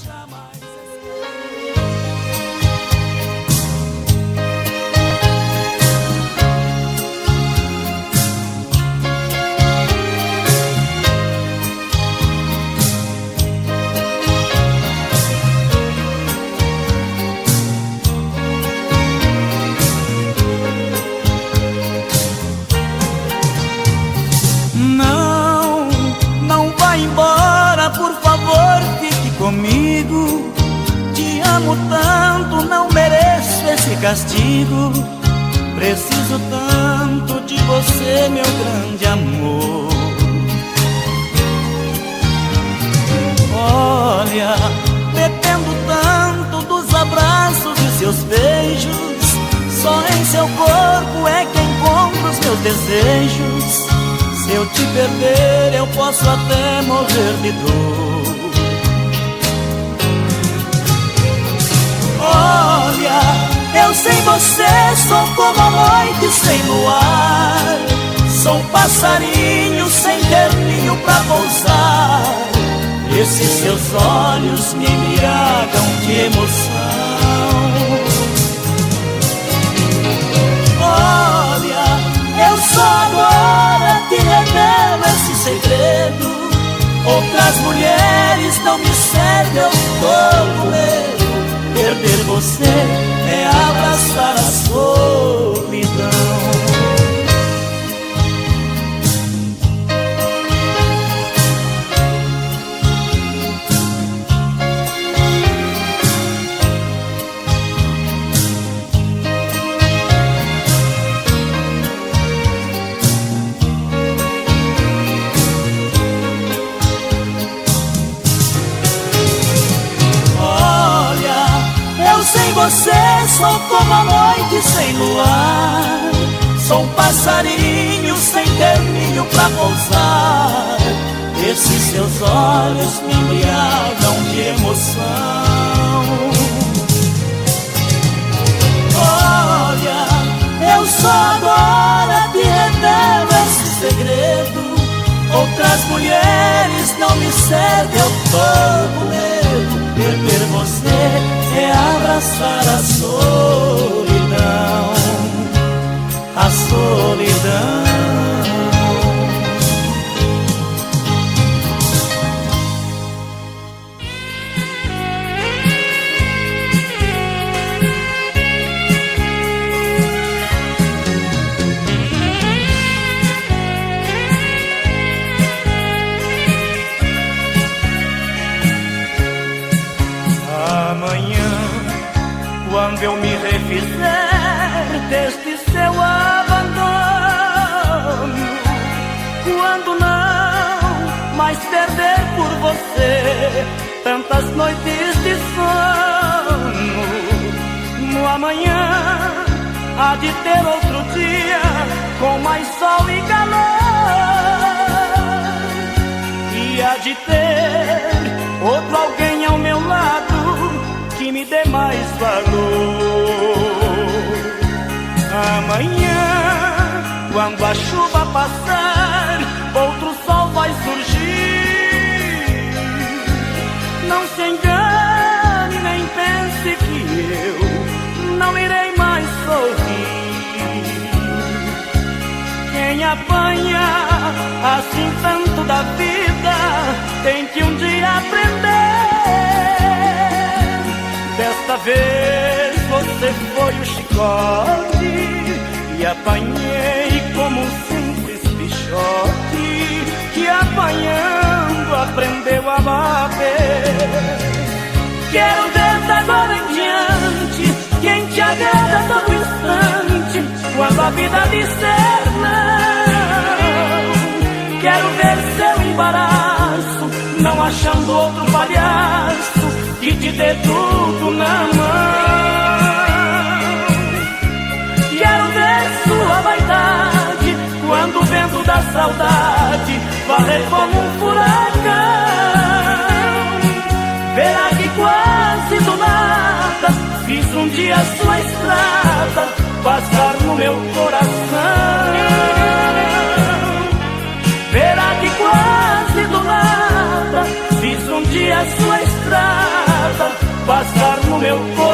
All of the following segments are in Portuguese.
jamais Não vá embora, por favor, fique comigo. Te amo tanto, não mereço esse castigo. Preciso tanto de você, meu grande amor. Olha, dependo tanto dos abraços e seus beijos. Só em seu corpo é que encontro os meus desejos. Se eu te perder, eu posso até morrer de dor. Olha, eu sem você sou como a noite sem luar. Sou um passarinho sem ter ninho pra pousar. Esses seus olhos me embriagam de emoção. Olha, eu só agora te revelo esse segredo. Outras mulheres não me servem, eu tô com medo. Perder você é abraçar a solidão. Sem você sou como a noite sem luar. Sou um passarinho sem ter ninho pra pousar. Esses seus olhos me embriagam de emoção. Olha, eu só agora te revelo esse segredo. Outras mulheres não me servem, eu tô com medo. Perder você é abraçar a solidão, a solidão. Quando eu me refizer deste seu abandono, quando não mais perder por você tantas noites de sono, no amanhã há de ter outro dia com mais sol e calor, e há de ter outro alguém ao meu lado que me dê mais valor. Amanhã, quando a chuva passar, outro sol vai surgir. Não se engane, nem pense que eu não irei mais sorrir. Quem apanha assim tanto da vida tem que um dia aprender. Desta vez você foi o chicote e apanhei como um simples bichote que apanhando aprendeu a bater. Quero ver da agora em diante quem te agrada a todo instante quando a vida disser não. Quero ver seu embaraço não achando outro palhaço que te dê tudo na mão. Quero ver sua vaidade quando o vento da saudade varrer como um furacão. Verá que quase do nada fiz um dia sua estrada passar no meu coração. Verá que quase do nada fiz um dia sua estrada passar no meu coração.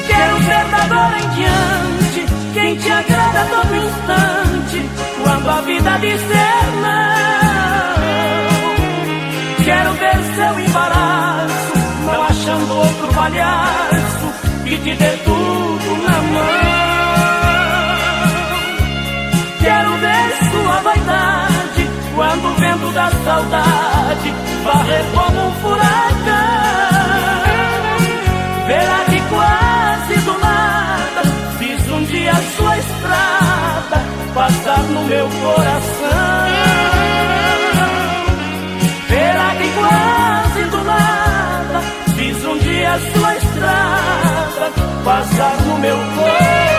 Quero ver da agora em diante quem te agrada a todo instante, quando a vida disser não. Quero ver seu embaraço, não achando outro palhaço que te dê tudo na mão. Quero ver sua vaidade, quando o vento da saudade varrer como um furacão. Verá que quase do nada fiz um dia sua estrada passar no meu coração. Verá que quase do nada fiz um dia sua estrada passar no meu coração.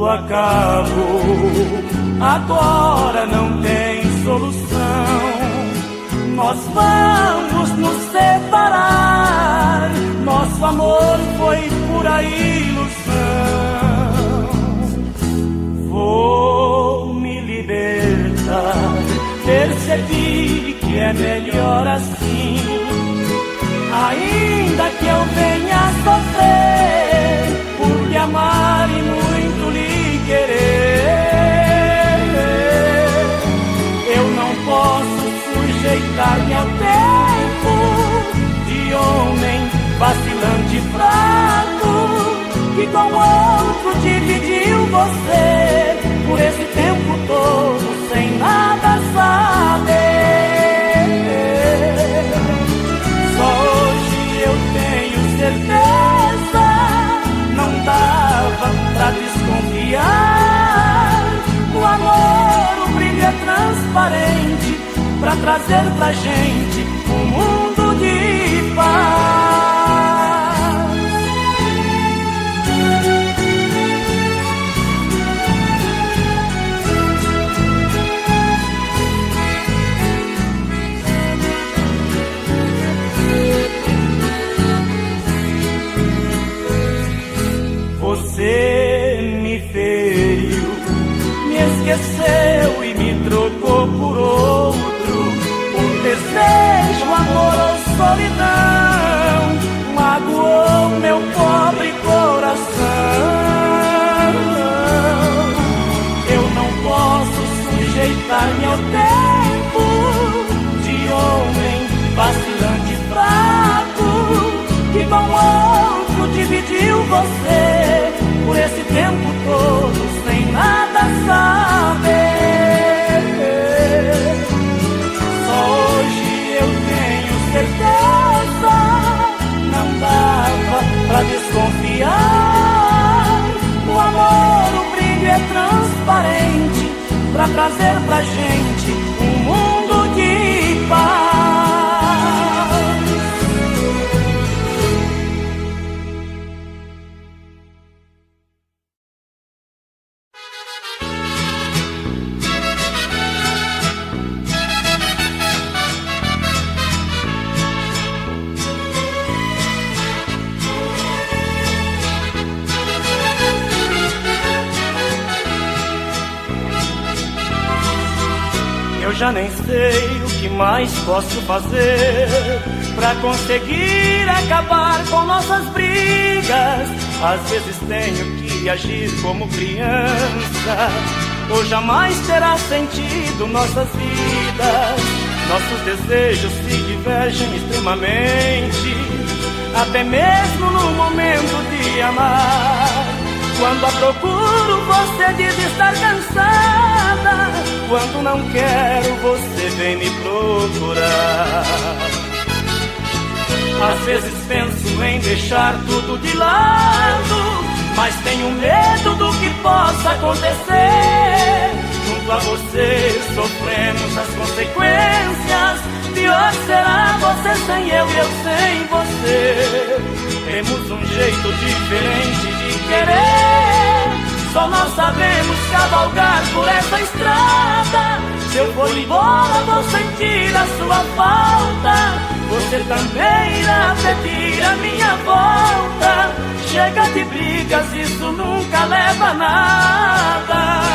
Acabou, agora não tem solução. Nós vamos nos separar. Nosso amor foi pura ilusão. Vou me libertar. Percebi que é melhor assim. Ainda que eu venha sofrer por lhe amar e muito lhe querer, eu não posso sujeitar-me ao tempo de homem vacilante e fraco, que com outro dividiu você por esse tempo todo sem nada saber. Só hoje eu tenho certeza, não dava pra desconfiar. O amor, o brilho é transparente pra trazer pra gente um mundo de paz. Você me feriu, me esqueceu e me trocou por outro. Um desejo, amor ou solidão magoou meu pobre coração. Eu não posso sujeitar-me ao tempo de homem vacilante e fraco, que com outro dividiu você por esse tempo todo sem nada saber. Só hoje eu tenho certeza, não dava pra desconfiar. O amor, o brilho é transparente pra trazer pra gente um mundo de paz. Eu já nem sei o que mais posso fazer pra conseguir acabar com nossas brigas. Às vezes tenho que agir como criança, ou jamais terá sentido nossas vidas. Nossos desejos se divergem extremamente, até mesmo no momento de amar. Quando a procuro, você diz estar cansada. Quando não quero, você vem me procurar. Às vezes penso em deixar tudo de lado, mas tenho medo do que possa acontecer. Junto a você sofremos as consequências. Pior será você sem eu e eu sem você. Temos um jeito diferente de querer, só nós sabemos cavalgar por essa estrada. Se eu for embora vou sentir a sua falta, você também irá pedir a minha volta. Chega de brigas, isso nunca leva a nada.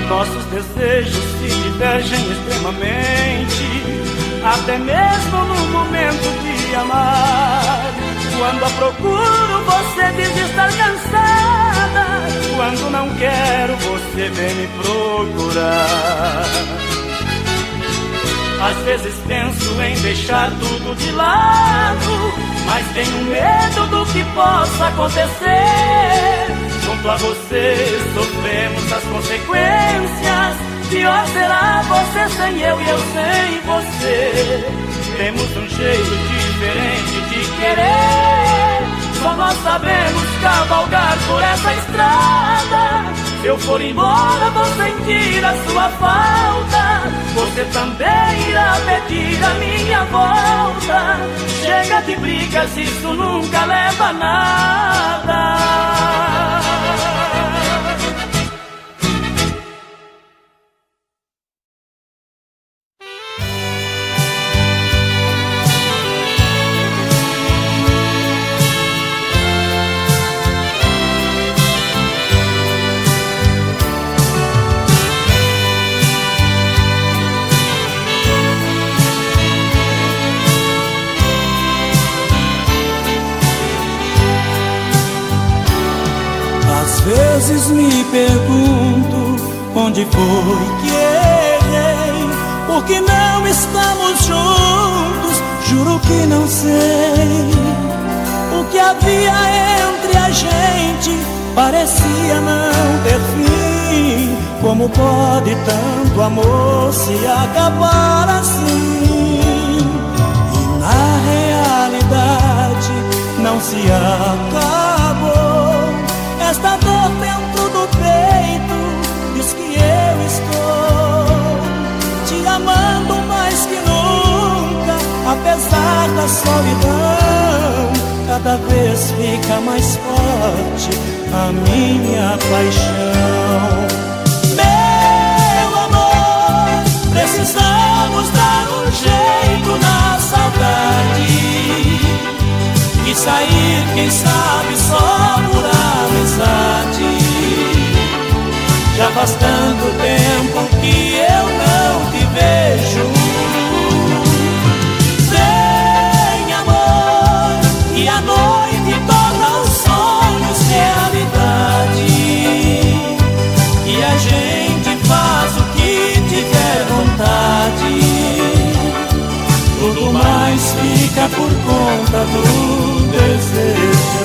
Nossos desejos se divergem extremamente, até mesmo no momento de amar. Quando a procuro, você diz estar cansada. Quando não quero, você vem me procurar. Às vezes penso em deixar tudo de lado, mas tenho medo do que possa acontecer. Junto a você sofremos as consequências. Pior será você sem eu e eu sem você. Temos um jeito diferente de querer, só nós sabemos cavalgar por essa estrada. Se eu for embora vou sentir a sua falta, você também irá pedir a minha volta. Chega de brigas, isso nunca leva a nada. Às vezes me pergunto onde foi que errei, por que não estamos juntos, juro que não sei. O que havia entre a gente parecia não ter fim. Como pode tanto amor se acabar assim? E na realidade não se acabou. Esta dor dentro do peito diz que eu estou te amando mais que nunca, apesar da solidão. Cada vez fica mais forte a minha paixão. Meu amor, precisamos dar um jeito na saudade e sair, quem sabe, só por amizade. Já faz tanto tempo que eu não te vejo. Vem, amor, e a noite torna os sonhos realidade. E a gente faz o que tiver vontade. Tudo mais fica por conta do desejo.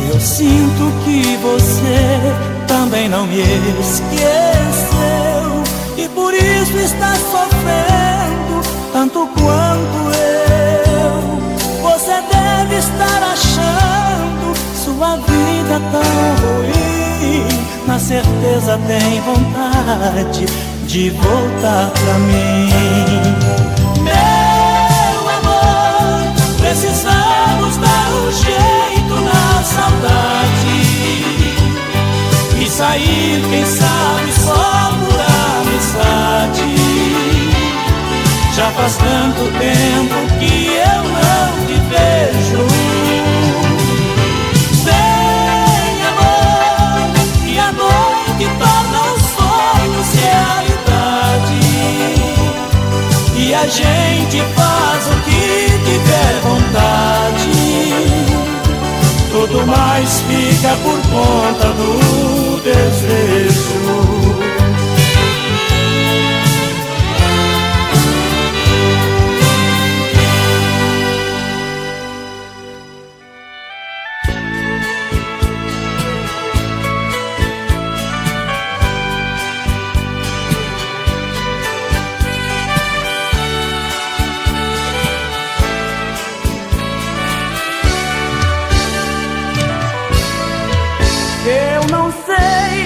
Eu sinto que você também não me esqueceu, e por isso está sofrendo tanto quanto eu. Você deve estar achando sua vida tão ruim, na certeza tem vontade de voltar pra mim. Meu amor, precisamos dar um jeito na saudade e sair, quem sabe, só por amizade. Já faz tanto tempo que eu não te vejo. mas fica por conta do desejo. Eu não sei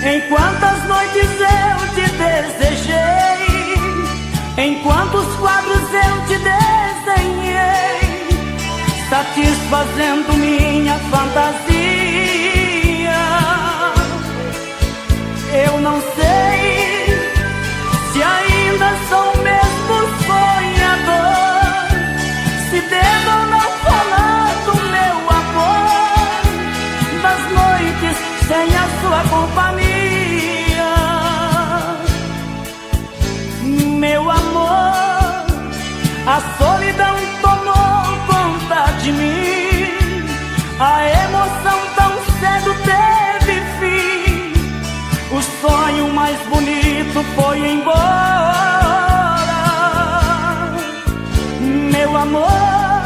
em quantas noites eu te desejei, em quantos quadros eu te desenhei, satisfazendo minha fantasia. Eu não sei se ainda sou o mesmo sonhador, se devo ou não falar do meu amor, das noites sem a sua companhia. Meu amor, a solidão tomou conta de mim, a emoção tão cedo teve fim, o sonho mais bonito foi embora. Meu amor,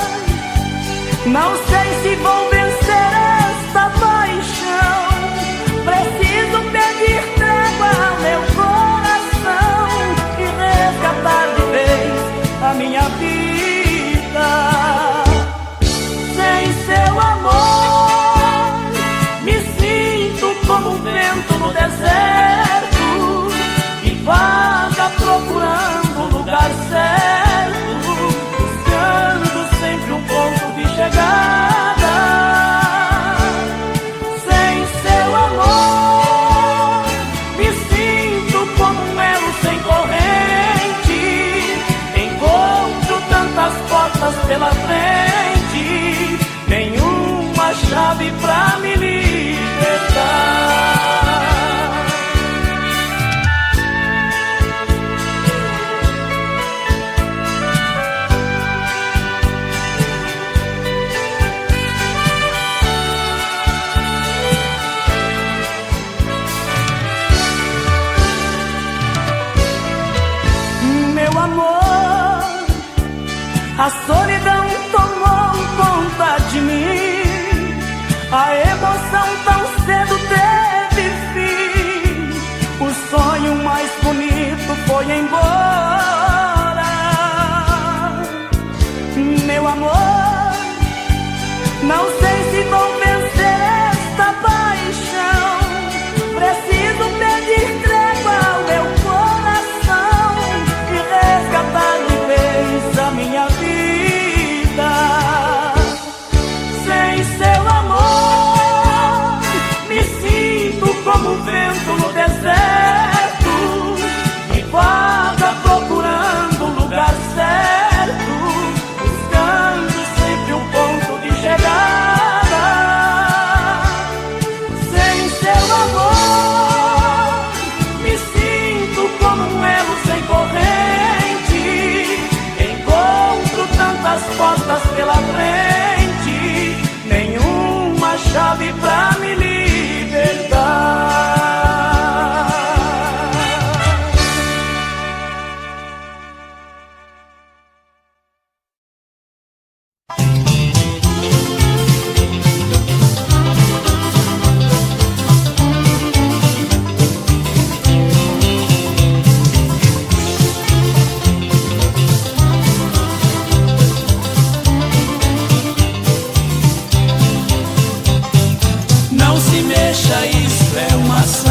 não sei se vou vencer esta paixão, preciso pedir trégua ao meu coração e resgatar de vez a minha vida. Sem seu amor, me sinto como um vento no deserto, que vaga procurando o lugar certo, buscando sempre um ponto de chegada. Sem seu amor, me sinto como um elo sem corrente, encontro tantas portas pela frente, nenhuma chave pra me libertar. Meu amor, a solidão tomou conta de mim, a emoção tão cedo teve fim, o sonho mais bonito foi embora. Meu amor, não sei se vou vencer esta paixão, preciso pedir trégua ao meu coração e resgatar de vez a minha vida. Sem seu amor, me sinto como um vento no deserto, que vaga procurando um lugar certo, buscando sempre um ponto de chegada. Sem seu amor, me sinto como um elo sem corrente, encontro tantas portas pela frente, nenhuma chave pra me libertar. Não se mexa, isso é uma ação.